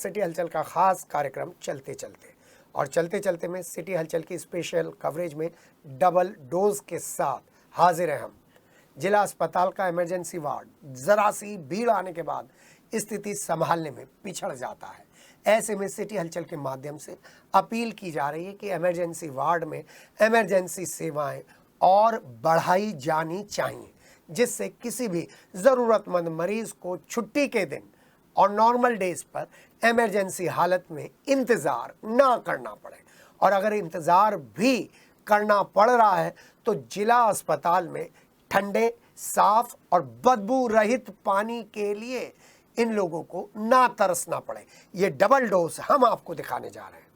City हलचल का खास कार्यक्रम चलते चलते और चलते चलते में सिटी हलचल की स्पेशल कवरेज में डबल डोज के साथ हाजिर हैं हम। जिला अस्पताल का इमरजेंसी वार्ड जरा सी भीड़ आने के बाद स्थिति संभालने में पिछड़ जाता है। ऐसे में सिटी हलचल के माध्यम से अपील की जा रही है कि इमरजेंसी वार्ड में इमरजेंसी सेवाएं और बढ़ाई जानी चाहिए, जिससे किसी भी ज़रूरतमंद मरीज को छुट्टी के दिन और नॉर्मल डेज पर इमरजेंसी हालत में इंतज़ार ना करना पड़े। और अगर इंतज़ार भी करना पड़ रहा है तो जिला अस्पताल में ठंडे, साफ और बदबू रहित पानी के लिए इन लोगों को ना तरसना पड़े। ये डबल डोज हम आपको दिखाने जा रहे हैं।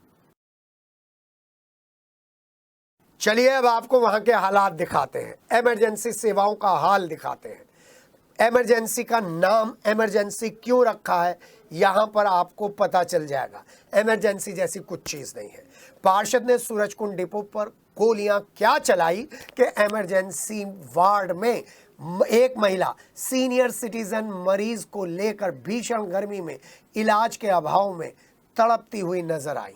चलिए अब आपको वहां के हालात दिखाते हैं, इमरजेंसी सेवाओं का हाल दिखाते हैं। इमरजेंसी का नाम इमरजेंसी क्यों रखा है यहाँ पर आपको पता चल जाएगा। इमरजेंसी जैसी कुछ चीज़ नहीं है। पार्षद ने सूरजकुंड डिपो पर गोलियां क्या चलाई कि इमरजेंसी वार्ड में एक महिला सीनियर सिटीजन मरीज को लेकर भीषण गर्मी में इलाज के अभाव में तड़पती हुई नजर आई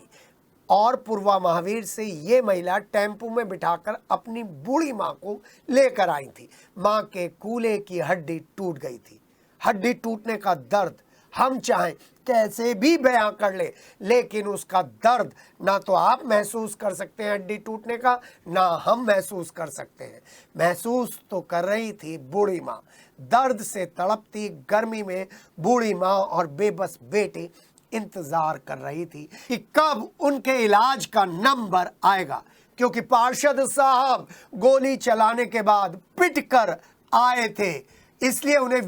और पूर्वा महावीर से ये महिला टेम्पो में बिठाकर अपनी बूढ़ी माँ को लेकर आई थी। माँ के कूल्हे की हड्डी टूट गई थी। हड्डी टूटने का दर्द हम चाहें कैसे भी बयां कर ले, लेकिन उसका दर्द ना तो आप महसूस कर सकते हैं हड्डी टूटने का, ना हम महसूस कर सकते हैं। महसूस तो कर रही थी बूढ़ी माँ। दर्द से तड़पती गर्मी में बूढ़ी माँ और बेबस बेटी इंतजार कर रही थी कि कब उनके इलाज का नंबर आएगा, क्योंकि पार्षद साहब गोली चलाने के बाद पिट कर आए थे, इसलिए उन्हें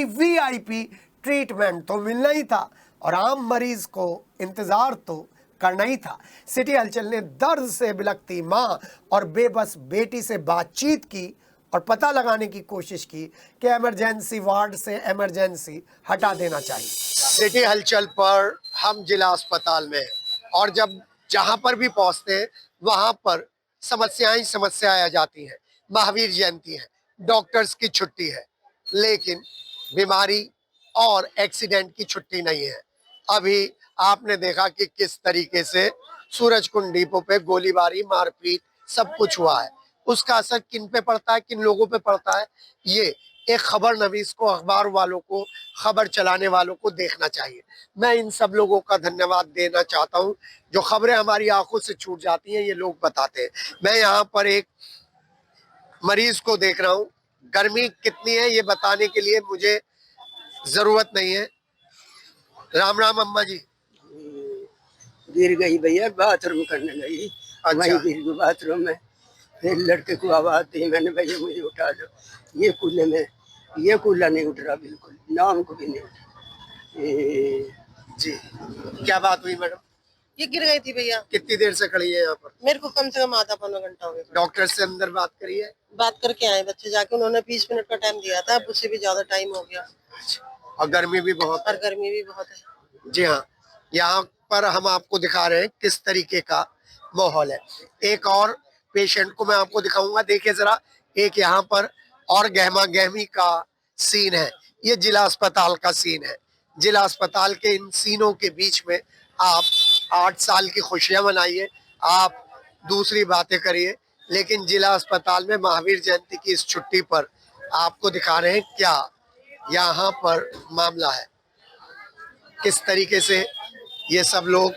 वीआईपी ट्रीटमेंट तो मिलना ही था और आम मरीज को इंतजार तो करना ही था। सिटी हलचल ने दर्द से बिलखती मां और बेबस बेटी से बातचीत की और पता लगाने की कोशिश की कि इमरजेंसी वार्ड से इमरजेंसी हटा देना चाहिए। सिटी हलचल पर हम जिला अस्पताल में हैं और जब जहां पर भी पहुंचते हैं वहां पर समस्याएं आ जाती हैं। महावीर जयंती है, डॉक्टर्स की छुट्टी है, लेकिन बीमारी और एक्सीडेंट की छुट्टी नहीं है। अभी आपने देखा कि किस तरीके से सूरजकुंड डिपो पे गोलीबारी, मारपीट सब कुछ हुआ है। उसका असर किन पे पड़ता है, किन लोगों पे पड़ता है, ये एक खबर नवीस को, अखबार वालों को, खबर चलाने वालों को देखना चाहिए। मैं इन सब लोगों का धन्यवाद देना चाहता हूं जो खबरें हमारी आंखों से छूट जाती हैं, ये लोग बताते हैं। मैं यहाँ पर एक मरीज को देख रहा हूँ। गर्मी कितनी है ये बताने के लिए मुझे जरूरत नहीं है। राम राम अम्मा जी। गिर गई भैया, बाथरूम करने गई। अच्छा। वहीं गिर गई बाथरूम में। फिर लड़के को आवाज दी मैंने, भैया मुझे उठा दो। ये कूल्हे में, ये कूल्हा नहीं उठ रहा, बिल्कुल नाम को भी नहीं उठ। जी, क्या बात हुई मैडम? ये गिर गई थी भैया। कितनी देर से खड़ी है यहाँ पर? मेरे को कम से कम आधा पौना घंटा हो गया। डॉक्टर से अंदर बात करिए। बात करके आए बच्चे जाके, उन्होंने 20 मिनट का टाइम दिया था, उससे भी ज्यादा टाइम हो गया और गर्मी भी बहुत और गर्मी भी बहुत है। जी हाँ, यहाँ पर हम आपको दिखा रहे हैं किस तरीके का माहौल है। एक और पेशेंट को मैं आपको दिखाऊंगा, देखिए जरा। एक यहाँ पर और गहमा गहमी का सीन है। ये जिला अस्पताल का सीन है। जिला अस्पताल के इन सीनों के बीच में आप 8 साल की खुशियां मनाइए, आप दूसरी बातें करिए, लेकिन जिला अस्पताल में महावीर जयंती की इस छुट्टी पर आपको दिखा रहे हैं क्या यहाँ पर मामला है। किस तरीके से ये सब लोग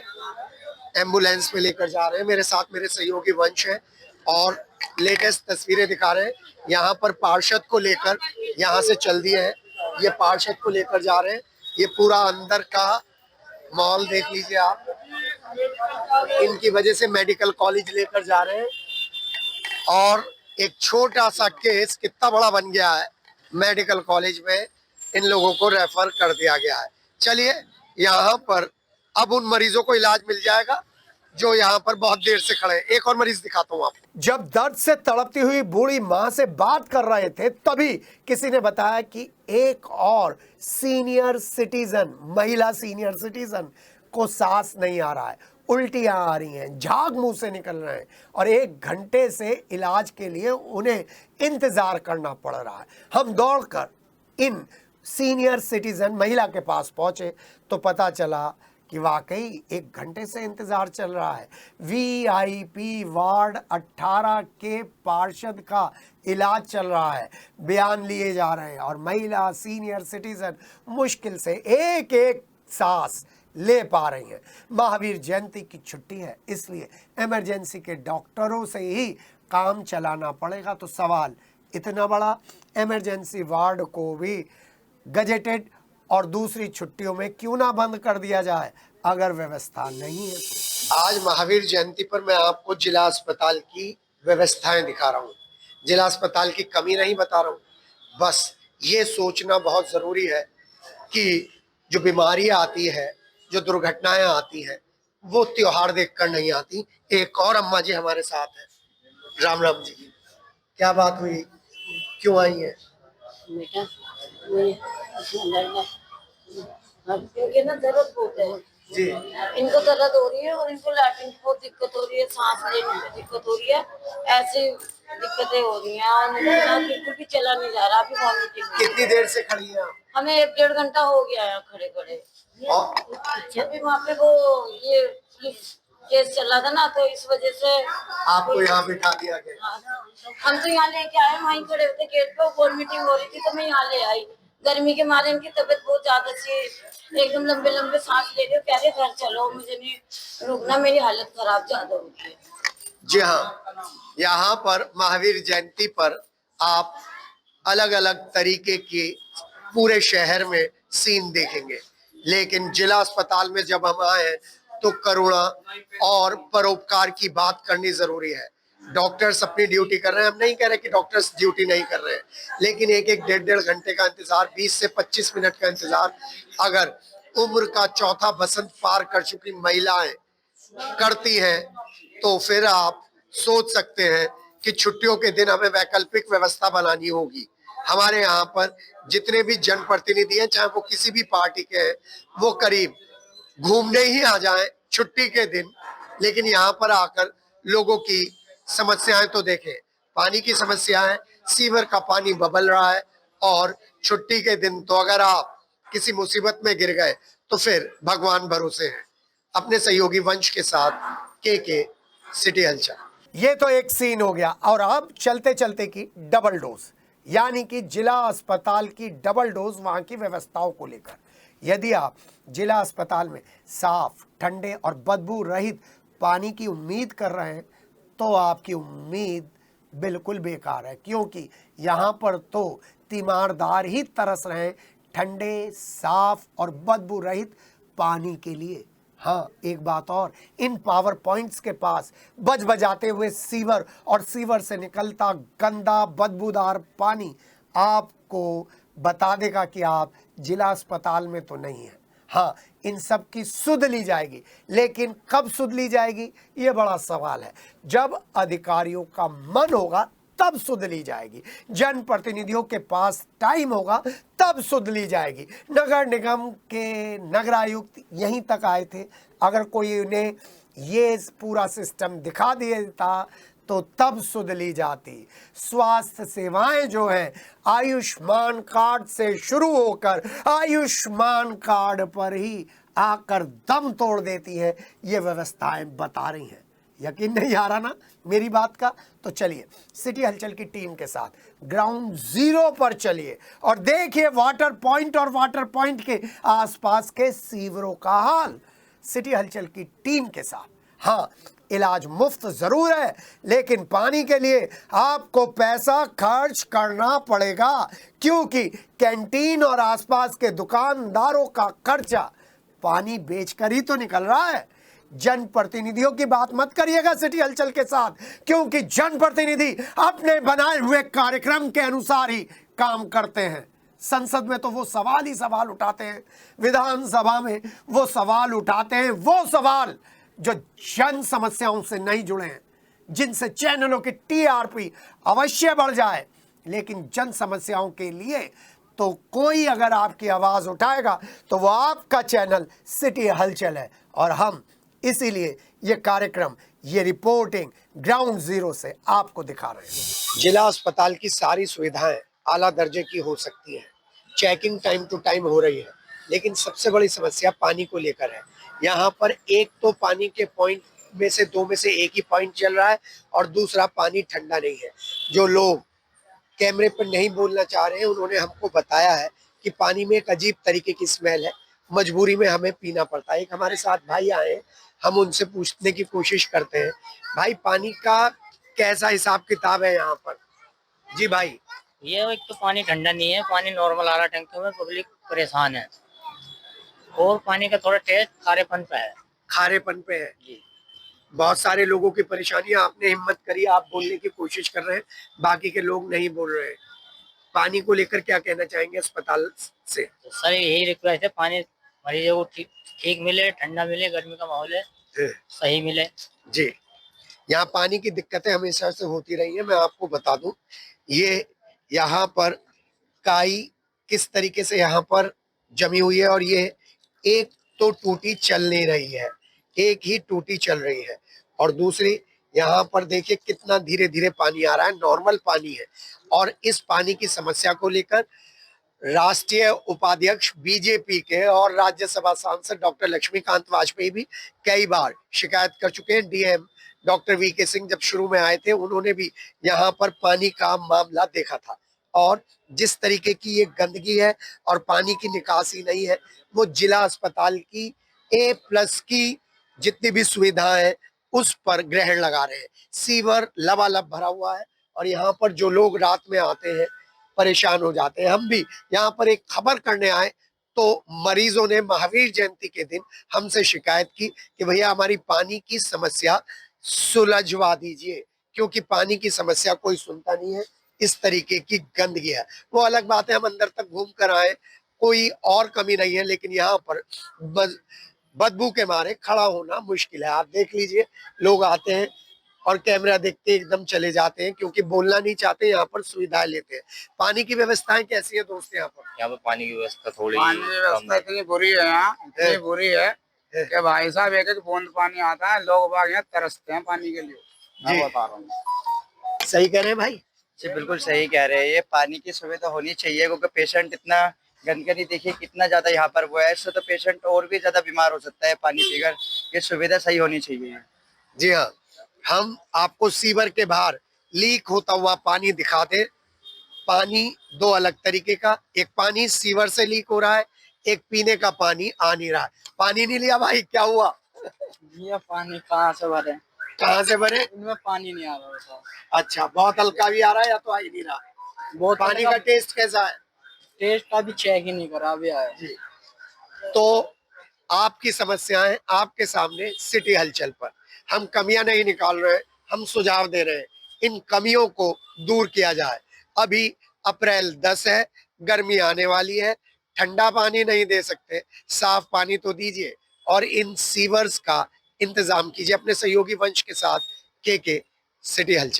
एम्बुलेंस में लेकर जा रहे हैं। मेरे साथ मेरे सहयोगी वंश है और लेटेस्ट तस्वीरें दिखा रहे हैं। यहाँ पर पार्षद को लेकर यहाँ से चल दिए हैं, ये पार्षद को लेकर जा रहे हैं। ये पूरा अंदर का माहौल देख लीजिए आप। इनकी वजह से मेडिकल कॉलेज लेकर जा रहे हैं और एक छोटा सा केस कितना बड़ा बन गया है, मेडिकल कॉलेज में इन लोगों को रेफर कर दिया गया है। चलिए, यहाँ पर अब उन मरीजों को इलाज मिल जाएगा जो यहाँ पर बहुत देर से खड़े हैं। एक और मरीज दिखाता हूँ आपको। जब दर्द से तड़पती हुई बूढ़ी माँ से बात कर रहे थे तभी किसी ने बताया कि एक और सीनियर सिटीजन, महिला सीनियर सिटीजन को सांस नहीं आ रहा है, उल्टियां आ रही हैं, झाग मुंह से निकल रहे हैं और 1 घंटे से इलाज के लिए उन्हें इंतजार करना पड़ रहा है। हम दौड़कर इन सीनियर सिटीजन महिला के पास पहुंचे तो पता चला कि वाकई 1 घंटे से इंतज़ार चल रहा है। वीआईपी वार्ड 18 के पार्षद का इलाज चल रहा है, बयान लिए जा रहे हैं और महिला सीनियर सिटीजन मुश्किल से एक एक सांस ले पा रही हैं। महावीर जयंती की छुट्टी है, इसलिए इमरजेंसी के डॉक्टरों से ही काम चलाना पड़ेगा। तो सवाल, इतना बड़ा इमरजेंसी वार्ड को भी गजेटेड और दूसरी छुट्टियों में क्यों ना बंद कर दिया जाए अगर व्यवस्था नहीं है तो। आज महावीर जयंती पर मैं आपको जिला अस्पताल की व्यवस्थाएं दिखा रहा हूँ। जिला अस्पताल की कमी नहीं बता रहा हूँ, बस ये सोचना बहुत ज़रूरी है कि जो बीमारियां आती है, जो दुर्घटनाएं आती हैं, वो त्योहार देखकर नहीं आती। एक और अम्मा जी हमारे साथ हैं। राम राम जी, क्या बात हुई, क्यों आई है? बेटा क्योंकि ना दर्द बहुत है जी, इनको, दर्द हो रही है और इनको लैट्रिन की बहुत दिक्कत हो रही है, सांस लेने में दिक्कत हो रही है, ऐसी दिक्कतें हो रही हैं और ना बिल्कुल भी चला नहीं जा रहा। अभी वॉमिटिंग कितनी देर से खड़ी हैं आप? हमें 1-1.5 घंटा हो गया है खड़े खड़े। और अभी वहाँ पे वो ये पुलिस केस चल रहा था ना, तो इस वजह से आपको यहाँ बिठा दिया गया। हम तो यहाँ लेके आए, वहीं खड़े होते गेट पे, बोर्ड मीटिंग हो रही थी तो मैं यहाँ ले आई। गर्मी के मारे इनकी तबीयत बहुत ज्यादा सी, एकदम लंबे लंबे सांस ले रहे, कह रहे घर चलो, मुझे नहीं रुकना, मेरी हालत खराब ज्यादा हो गई है। जी हाँ, यहाँ पर महावीर जयंती पर आप अलग अलग तरीके के पूरे शहर में सीन देखेंगे, लेकिन जिला अस्पताल में जब हम आए हैं तो करुणा और परोपकार की बात करनी जरूरी है। डॉक्टर्स अपनी ड्यूटी कर रहे हैं, हम नहीं कह रहे कि डॉक्टर्स ड्यूटी नहीं कर रहे हैं, लेकिन एक 1-1.5 घंटे का इंतजार, 20 से 25 मिनट का इंतजार अगर उम्र का चौथा बसंत पार कर चुकी महिलाएं करती हैं तो फिर आप सोच सकते हैं कि छुट्टियों के दिन हमें वैकल्पिक व्यवस्था बनानी होगी। हमारे यहाँ पर जितने भी जनप्रतिनिधि हैं, चाहे वो किसी भी पार्टी के हैं, वो करीब घूमने ही आ जाएं छुट्टी के दिन, लेकिन यहाँ पर आकर लोगों की समस्याएं तो देखें। पानी की समस्या है, सीवर का पानी बबल रहा है, और छुट्टी के दिन तो अगर आप किसी मुसीबत में गिर गए तो फिर भगवान भरोसे हैं। अपने सहयोगी वंश के साथ के सिटी हलचल। ये तो एक सीन हो गया, और अब चलते चलते की डबल डोज, यानी कि जिला अस्पताल की डबल डोज वहां की व्यवस्थाओं को लेकर। यदि आप जिला अस्पताल में साफ, ठंडे और बदबू रहित पानी की उम्मीद कर रहे हैं तो आपकी उम्मीद बिल्कुल बेकार है, क्योंकि यहाँ पर तो तीमारदार ही तरस रहे हैं ठंडे, साफ और बदबू रहित पानी के लिए। हाँ, एक बात और, इन पावर पॉइंट्स के पास बज बजाते हुए सीवर और सीवर से निकलता गंदा बदबूदार पानी आपको बता देगा कि आप जिला अस्पताल में तो नहीं हैं। हाँ, इन सब की सुध ली जाएगी, लेकिन कब सुध ली जाएगी ये बड़ा सवाल है। जब अधिकारियों का मन होगा तब सुध ली जाएगी, जनप्रतिनिधियों के पास टाइम होगा तब सुध ली जाएगी। नगर निगम के नगरायुक्त यहीं तक आए थे, अगर कोई उन्हें ये पूरा सिस्टम दिखा देता तो तब सुध ली जाती। स्वास्थ्य सेवाएं जो हैं आयुष्मान कार्ड से शुरू होकर आयुष्मान कार्ड पर ही आकर दम तोड़ देती है, ये व्यवस्थाएं बता रही हैं। यकीन नहीं आ रहा ना मेरी बात का? तो चलिए सिटी हलचल की टीम के साथ ग्राउंड जीरो पर चलिए और देखिए वाटर पॉइंट और वाटर पॉइंट के आसपास के सीवरों का हाल सिटी हलचल की टीम के साथ। हाँ, इलाज मुफ्त जरूर है, लेकिन पानी के लिए आपको पैसा खर्च करना पड़ेगा, क्योंकि कैंटीन और आसपास के दुकानदारों का खर्चा पानी बेचकर ही तो निकल रहा है। जनप्रतिनिधियों की बात मत करिएगा सिटी हलचल के साथ, क्योंकि जनप्रतिनिधि अपने बनाए हुए कार्यक्रम के अनुसार ही काम करते हैं। संसद में तो वो सवाल ही सवाल उठाते हैं, विधानसभा में वो सवाल उठाते हैं, वो सवाल जो जन समस्याओं से नहीं जुड़े हैं, जिनसे चैनलों की टीआरपी अवश्य बढ़ जाए, लेकिन जन समस्याओं के लिए तो कोई अगर आपकी आवाज उठाएगा तो वो आपका चैनल सिटी हलचल है। और हम इसीलिए ये कार्यक्रम, ये रिपोर्टिंग ग्राउंड जीरो से आपको दिखा रहे हैं। जिला अस्पताल की सारी सुविधाएं आला दर्जे की हो सकती हैं, चेकिंग टाइम टू टाइम हो रही है, लेकिन सबसे बड़ी समस्या पानी को लेकर है। यहाँ पर एक तो पानी के पॉइंट में से दो में से एक ही पॉइंट चल रहा है और दूसरा पानी ठंडा नहीं है। जो लोग कैमरे पर नहीं बोलना चाह रहे हैं उन्होंने हमको बताया है कि पानी में एक अजीब तरीके की स्मेल है, मजबूरी में हमें पीना पड़ता है। एक हमारे साथ भाई आए हैं, हम उनसे पूछने की कोशिश करते हैं। भाई पानी का कैसा हिसाब किताब है यहाँ पर? जी भाई। ये एक तो पानी ठंडा नहीं है, पानी नॉर्मल आ रहा टंकी में, पब्लिक परेशान है और पानी का थोड़ा टेस्ट खारेपन पे है। खारेपन पे है जी। बहुत सारे लोगों की परेशानियां, आपने हिम्मत करी, आप बोलने की कोशिश कर रहे हैं, बाकी के लोग नहीं बोल रहे हैं। पानी को लेकर क्या कहना चाहेंगे अस्पताल से? तो सर यही रिक्वेस्ट है, पानी मरीजों को ठीक मिले, ठंडा मिले, गर्मी का माहौल है, सही मिले। जी, यहाँ पानी की दिक्कतें हमेशा से होती रही है। मैं आपको बता दूं, ये यहाँ पर काई किस तरीके से यहाँ पर जमी हुई है और ये एक तो टूटी चल नहीं रही है, एक ही टूटी चल रही है और दूसरी यहाँ पर देखिए कितना धीरे धीरे पानी आ रहा है, नॉर्मल पानी है। और इस पानी की समस्या को लेकर राष्ट्रीय उपाध्यक्ष बीजेपी के और राज्यसभा सांसद डॉक्टर लक्ष्मीकांत वाजपेयी भी कई बार शिकायत कर चुके हैं। डीएम डॉक्टर वीके सिंह जब शुरू में आए थे उन्होंने भी यहाँ पर पानी का मामला देखा था और जिस तरीके की ये गंदगी है और पानी की निकासी नहीं है, वो जिला अस्पताल की A+ की जितनी भी सुविधाएं हैं उस पर ग्रहण लगा रहे हैं। सीवर लबालब भरा हुआ है और यहाँ पर जो लोग रात में आते हैं परेशान हो जाते हैं। हम भी यहाँ पर एक खबर करने आए तो मरीजों ने महावीर जयंती के दिन हमसे शिकायत की कि भैया हमारी पानी की समस्या सुलझवा दीजिए, क्योंकि पानी की समस्या कोई सुनता नहीं है। इस तरीके की गंदगी है, वो अलग बात है, हम अंदर तक घूम कर आए, कोई और कमी नहीं है, लेकिन यहाँ पर बदबू के मारे खड़ा होना मुश्किल है। आप देख लीजिए, लोग आते हैं और कैमरा देखते एकदम चले जाते हैं क्योंकि बोलना नहीं चाहते, यहाँ पर सुविधाएं लेते हैं। पानी की व्यवस्थाएं कैसी है दोस्त यहाँ पर? यहाँ पर पानी की व्यवस्था थोड़ी पानी की व्यवस्था इतनी बुरी है, यहाँ इतनी बुरी है कि भाई साहब एक एक बूंद पानी आता है, लोग बाग यहाँ तरसते हैं पानी के लिए। मैं बता रहा हूँ। सही कह रहे हैं भाई जी, बिल्कुल सही कह रहे हैं। ये पानी की सुविधा होनी चाहिए क्योंकि पेशेंट इतना गंदगी देखिए कितना ज्यादा यहाँ पर वो है, इससे तो पेशेंट और भी ज्यादा बीमार हो सकता है पानी पीकर। ये सुविधा सही होनी चाहिए। जी हाँ, हम आपको सीवर के बाहर लीक होता हुआ पानी दिखा दे। पानी दो अलग तरीके का, एक पानी सीवर से लीक हो रहा है, एक पीने का पानी आ नहीं रहा है। पानी नहीं लिया भाई, क्या हुआ? ये पानी कहाँ से भरे? कहाँ से भरे? इनमें पानी नहीं आ रहा था। अच्छा, बहुत हल्का भी आ रहा है या तो आ ही नहीं रहा? बहुत पानी का टेस्ट कैसा है? टेस्ट का भी चेक ही नहीं करा, अभी आया। जी, तो आपकी समस्याएं आपके सामने सिटी हलचल पर। हम कमियां नहीं निकाल रहे हैं, हम सुझाव दे रहे हैं, इन कमियों को दूर किया जाए। अभी अप्रैल 10 है, गर्मी आने वाली है, ठंडा पानी नहीं दे सकते, साफ पानी तो दीजिए और इन सीवर्स का इंतजाम कीजिए। अपने सहयोगी वंश के साथ के सिटी हलचल।